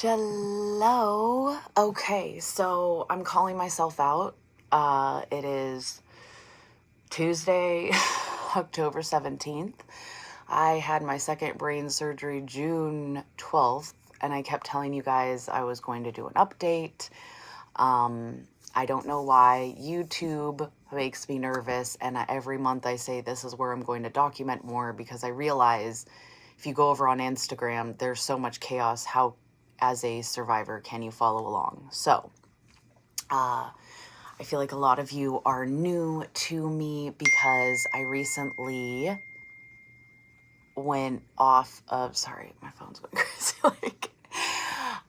Hello. Okay, so I'm calling myself out. It is Tuesday, October 17th. I had my second brain surgery June 12th, and I kept telling you guys I was going to do an update. I don't know why YouTube makes me nervous, and every month I say this is where I'm going to document more because I realize if you go over on Instagram, there's so much chaos. How, as a survivor, can you follow along? So, I feel like a lot of you are new to me because I recently went off of, sorry, my phone's going crazy,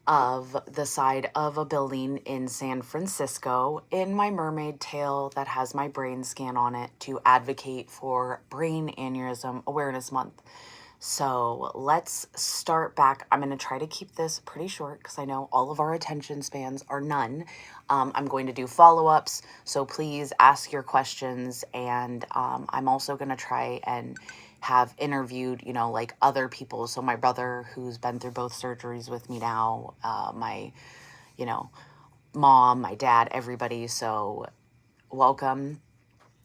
of the side of a building in San Francisco in my mermaid tail that has my brain scan on it to advocate for Brain Aneurysm Awareness Month. So let's start back. I'm going to try to keep this pretty short because I know all of our attention spans are none. I'm going to do follow-ups, so please ask your questions. And I'm also going to try and have interviewed, like other people. So my brother, who's been through both surgeries with me now, my, mom, my dad, everybody. So welcome.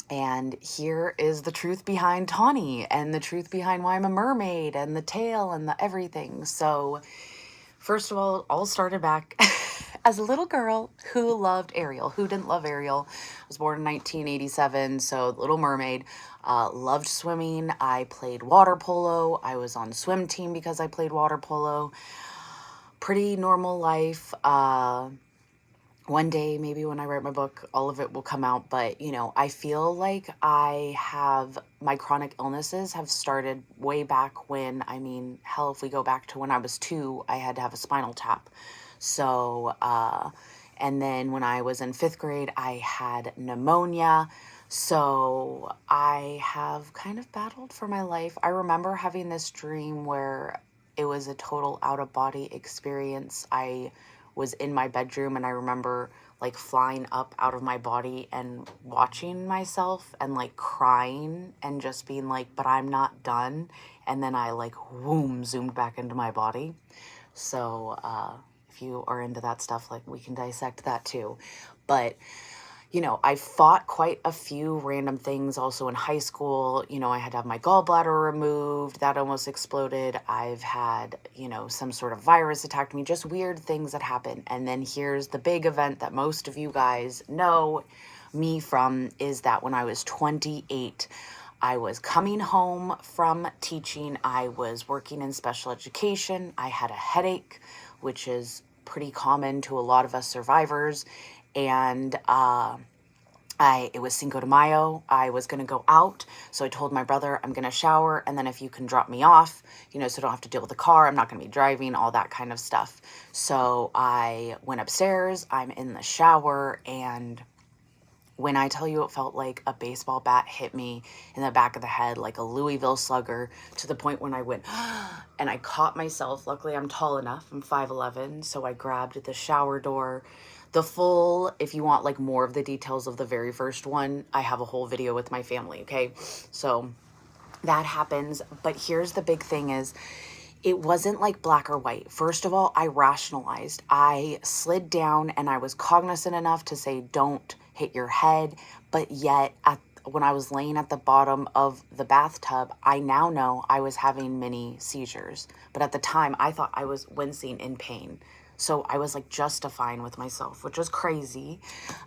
And here is the truth behind Tawny and the truth behind why I'm a mermaid and the tail and the everything. So first of all, started back as a little girl who loved Ariel. Who didn't love Ariel? I was born in 1987, so Little Mermaid. Loved swimming. I played water polo. I was on swim team because I played water polo. Pretty normal life. One day, maybe when I write my book, all of it will come out. But, I feel like my chronic illnesses have started way back when, hell, if we go back to when I was 2, I had to have a spinal tap. So, and then when I was in 5th grade, I had pneumonia. So I have kind of battled for my life. I remember having this dream where it was a total out-of-body experience. I was in my bedroom and I remember flying up out of my body and watching myself and crying and just being but I'm not done. And then I zoomed back into my body. So if you are into that stuff, we can dissect that too. But I fought quite a few random things also in high school. I had to have my gallbladder removed. That almost exploded. I've had, some sort of virus attacked me, just weird things that happen. And then here's the big event that most of you guys know me from is that when I was 28, I was coming home from teaching. I was working in special education. I had a headache, which is pretty common to a lot of us survivors. And it was Cinco de Mayo. I was going to go out. So I told my brother, I'm going to shower. And then if you can drop me off, so I don't have to deal with the car. I'm not going to be driving, all that kind of stuff. So I went upstairs. I'm in the shower. And when I tell you it felt like a baseball bat hit me in the back of the head, like a Louisville Slugger, to the point when I went, and I caught myself. Luckily, I'm tall enough. I'm 5'11", so I grabbed the shower door. The full, if you want more of the details of the very first one, I have a whole video with my family, okay? So that happens. But here's the big thing is, it wasn't black or white. First of all, I rationalized. I slid down and I was cognizant enough to say, don't hit your head. But yet, when I was laying at the bottom of the bathtub, I now know I was having mini seizures. But at the time, I thought I was wincing in pain. So I was justifying with myself, which was crazy.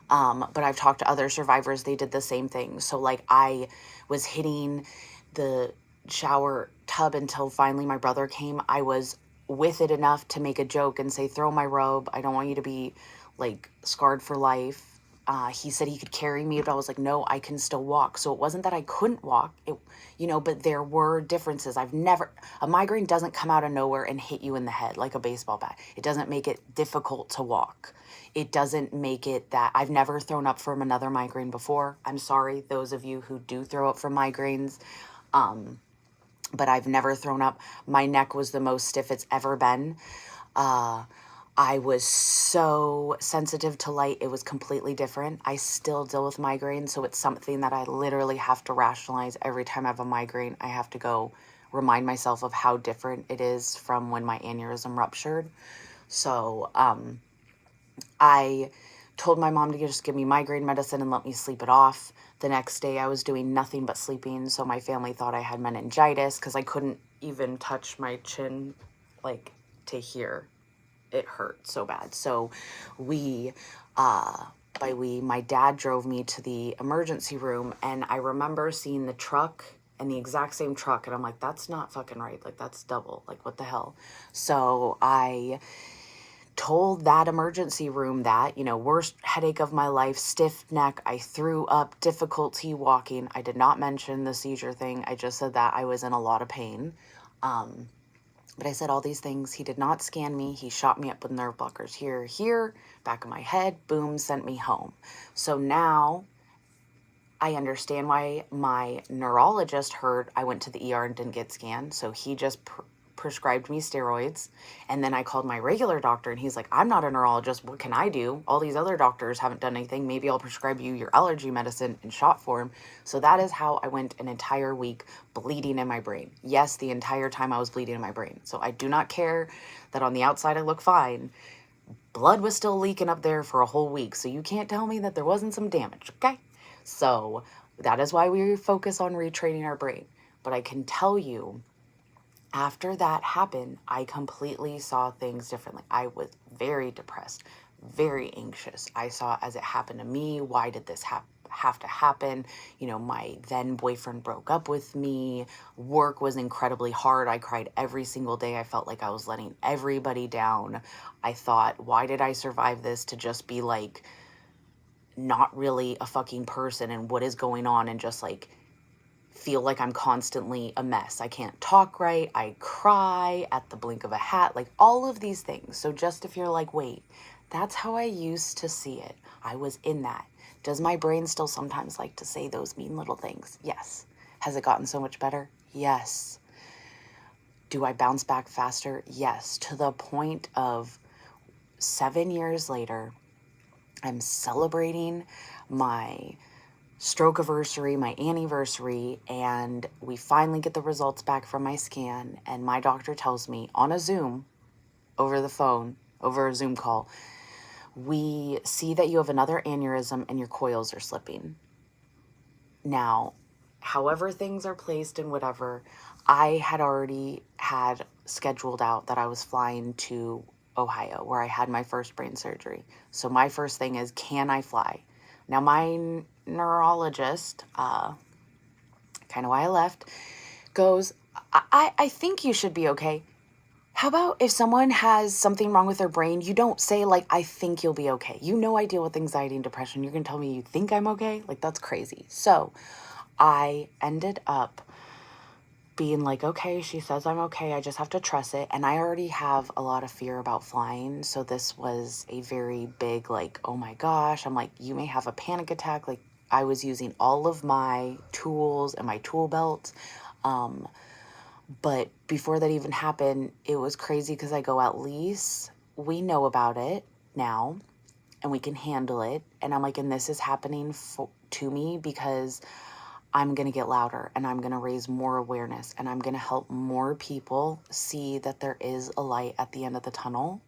But I've talked to other survivors. They did the same thing. So I was hitting the shower tub until finally my brother came. I was with it enough to make a joke and say, throw my robe. I don't want you to be scarred for life. He said he could carry me, but I was like, no, I can still walk. So it wasn't that I couldn't walk, but there were differences. A migraine doesn't come out of nowhere and hit you in the head like a baseball bat. It doesn't make it difficult to walk. It doesn't make it that I've never thrown up from another migraine before. I'm sorry, those of you who do throw up from migraines. But I've never thrown up. My neck was the most stiff it's ever been. I was so sensitive to light. It was completely different. I still deal with migraines, so it's something that I literally have to rationalize every time I have a migraine. I have to go remind myself of how different it is from when my aneurysm ruptured. So I told my mom to just give me migraine medicine and let me sleep it off. The next day I was doing nothing but sleeping, so my family thought I had meningitis because I couldn't even touch my chin, like, to hear. It hurt so bad. So we, my dad drove me to the emergency room, and I remember seeing the truck and the exact same truck, and I'm like, that's not fucking right. Like, that's double. Like, what the hell? So I told that emergency room that, worst headache of my life, stiff neck, I threw up, difficulty walking. I did not mention the seizure thing. I just said that I was in a lot of pain. But I said all these things. He did not scan me. He shot me up with nerve blockers here, back of my head, boom, sent me home. So now I understand why my neurologist heard I went to the ER and didn't get scanned. So he just prescribed me steroids. And then I called my regular doctor and he's like, I'm not a neurologist. What can I do? All these other doctors haven't done anything. Maybe I'll prescribe you your allergy medicine in shot form. So that is how I went an entire week bleeding in my brain. Yes, the entire time I was bleeding in my brain. So I do not care that on the outside I look fine. Blood was still leaking up there for a whole week. So you can't tell me that there wasn't some damage, okay? So that is why we focus on retraining our brain. But I can tell you, after that happened, I completely saw things differently. I was very depressed, very anxious. I saw as it happened to me, why did this have to happen? My then boyfriend broke up with me. Work was incredibly hard. I cried every single day. I felt like I was letting everybody down. I thought, why did I survive this to just be like not really a fucking person, and what is going on, and just like feel like I'm constantly a mess. I can't talk right. I cry at the blink of a hat, like all of these things. So just if you're like, wait, that's how I used to see it. I was in that. Does my brain still sometimes like to say those mean little things? Yes. Has it gotten so much better? Yes. Do I bounce back faster? Yes. To the point of 7 years later, I'm celebrating my stroke anniversary, my anniversary, and we finally get the results back from my scan, and my doctor tells me on a Zoom, over the phone, over a Zoom call, we see that you have another aneurysm and your coils are slipping. Now, however things are placed and whatever, I had already had scheduled out that I was flying to Ohio, where I had my first brain surgery. So my first thing is, can I fly? Now, my neurologist, kind of why I left, goes, I think you should be okay. How about if someone has something wrong with their brain, you don't say, like, I think you'll be okay. I deal with anxiety and depression. You're going to tell me you think I'm okay? Like, that's crazy. So I ended up being like, okay, she says I'm okay. I just have to trust it. And I already have a lot of fear about flying. So this was a very big, like, oh my gosh. I'm like, you may have a panic attack. Like, I was using all of my tools and my tool belt. But before that even happened, it was crazy because I go, at least we know about it now and we can handle it. And I'm like, and this is happening to me because I'm going to get louder and I'm going to raise more awareness and I'm going to help more people see that there is a light at the end of the tunnel.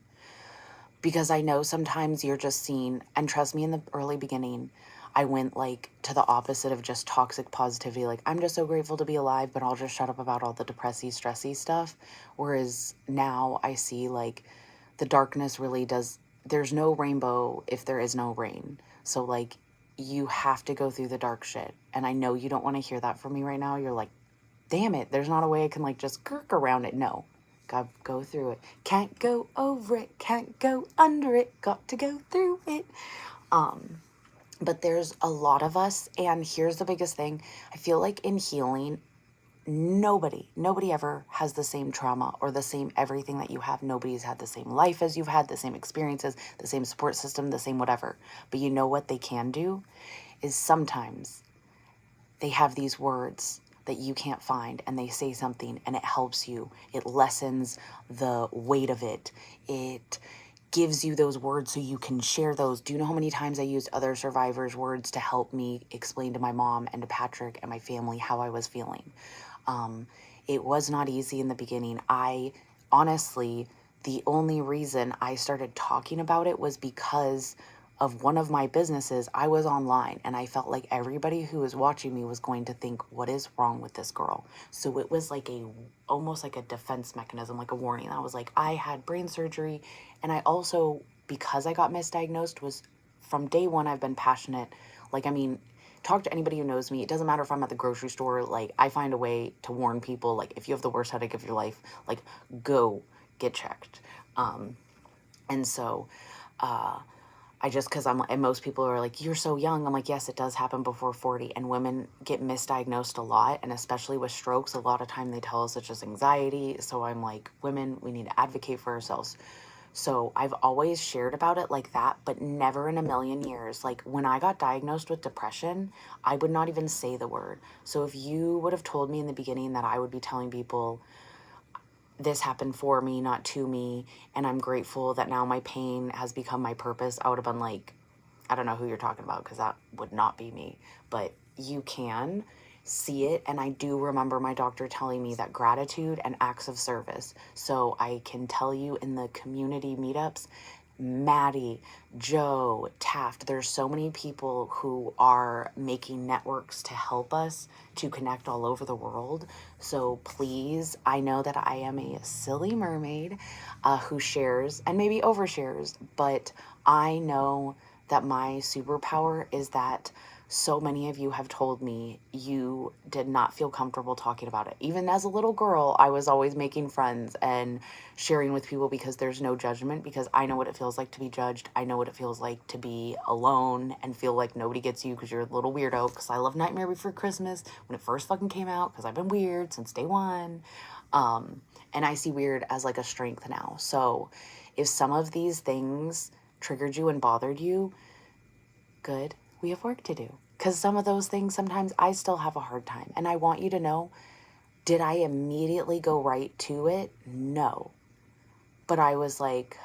Because I know sometimes you're just seeing, and trust me, in the early beginning, I went like to the opposite of just toxic positivity. Like, I'm just so grateful to be alive, but I'll just shut up about all the depressy, stressy stuff. Whereas now I see like the darkness really does, there's no rainbow if there is no rain. So like, you have to go through the dark shit. And I know you don't want to hear that from me right now. You're like, damn it, there's not a way I can like just kirk around it. No, gotta go through it. Can't go over it, can't go under it, got to go through it. But there's a lot of us, and here's the biggest thing. I feel like in healing, nobody ever has the same trauma or the same everything that you have. Nobody's had the same life as you've had, the same experiences, the same support system, the same whatever. But you know what they can do is sometimes they have these words that you can't find, and they say something and it helps you. It lessens the weight of it. It gives you those words so you can share those. Do you know how many times I used other survivors' words to help me explain to my mom and to Patrick and my family how I was feeling? It was not easy in the beginning. I honestly the only reason I started talking about it was because of one of my businesses. I was online and I felt like everybody who was watching me was going to think, what is wrong with this girl? So it was like almost like a defense mechanism, like a warning. I was like, I had brain surgery. And I also, because I got misdiagnosed, was from day one, I've been passionate. Like, I mean, talk to anybody who knows me. It doesn't matter if I'm at the grocery store. Like, I find a way to warn people. Like, if you have the worst headache of your life, like, go get checked. And so, I just, because and most people are like, you're so young. I'm like, yes, it does happen before 40. And women get misdiagnosed a lot. And especially with strokes, a lot of time they tell us it's just anxiety. So I'm like, women, we need to advocate for ourselves. So I've always shared about it like that, but never in a million years. Like when I got diagnosed with depression, I would not even say the word. So if you would have told me in the beginning that I would be telling people, this happened for me, not to me, and I'm grateful that now my pain has become my purpose, I would have been like, I don't know who you're talking about, because that would not be me. But you can see it, and I do remember my doctor telling me that gratitude and acts of service. So I can tell you in the community meetups, Maddie, Joe, Taft, there's so many people who are making networks to help us to connect all over the world. So please, I know that I am a silly mermaid who shares and maybe overshares, but I know that my superpower is that so many of you have told me you did not feel comfortable talking about it. Even as a little girl, I was always making friends and sharing with people because there's no judgment, because I know what it feels like to be judged. I know what it feels like to be alone and feel like nobody gets you because you're a little weirdo. Because I love Nightmare Before Christmas when it first fucking came out, because I've been weird since day one. And I see weird as like a strength now. So if some of these things triggered you and bothered you, good, we have work to do. Because some of those things, sometimes I still have a hard time. And I want you to know, did I immediately go right to it? No. But I was like,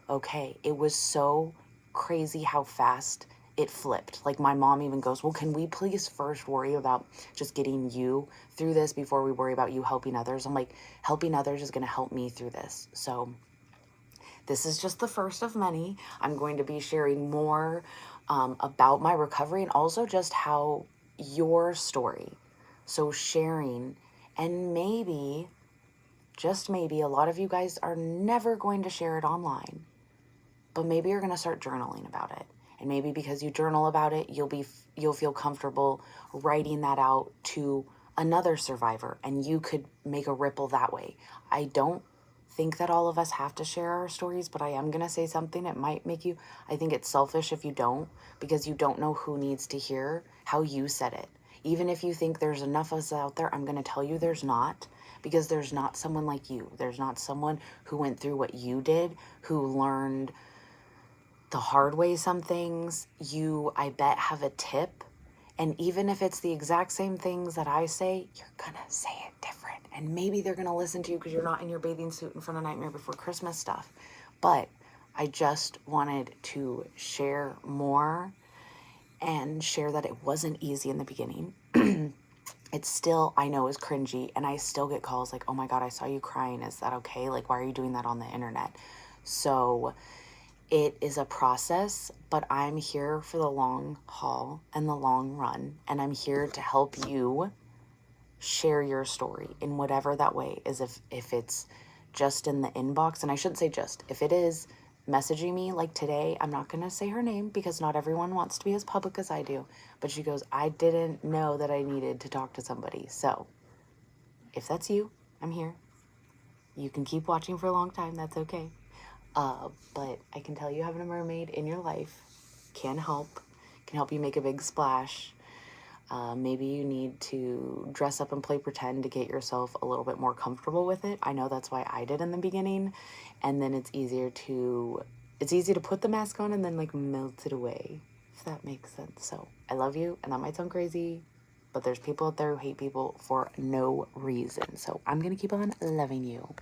okay, it was so crazy how fast it flipped. Like my mom even goes, well, can we please first worry about just getting you through this before we worry about you helping others? I'm like, helping others is going to help me through this. So this is just the first of many. I'm going to be sharing more about my recovery and also just how your story. So sharing, and maybe, just maybe, a lot of you guys are never going to share it online, but maybe you're going to start journaling about it. And maybe because you journal about it, you'll feel comfortable writing that out to another survivor, and you could make a ripple that way. I don't think that all of us have to share our stories, but I am going to say something that might make you, I think it's selfish if you don't, because you don't know who needs to hear how you said it. Even if you think there's enough of us out there, I'm going to tell you there's not, because there's not someone like you. There's not someone who went through what you did, who learned the hard way some things. You, I bet, have a tip. And even if it's the exact same things that I say, you're going to say it different. And maybe they're going to listen to you because you're not in your bathing suit in front of Nightmare Before Christmas stuff. But I just wanted to share more and share that it wasn't easy in the beginning. It still, I know, is cringy. And I still get calls like, oh my God, I saw you crying. Is that okay? Like, why are you doing that on the internet? So it is a process, but I'm here for the long haul and the long run. And I'm here to help you share your story in whatever that way is. If it's just in the inbox, and I shouldn't say just, if it is messaging me like today, I'm not going to say her name because not everyone wants to be as public as I do. But she goes, I didn't know that I needed to talk to somebody. So if that's you, I'm here. You can keep watching for a long time. That's okay. But I can tell you having a mermaid in your life can help you make a big splash. Maybe you need to dress up and play pretend to get yourself a little bit more comfortable with it. I know that's why I did in the beginning. And then it's easy to put the mask on and then like melt it away, if that makes sense. So I love you, and that might sound crazy, but there's people out there who hate people for no reason. So I'm going to keep on loving you.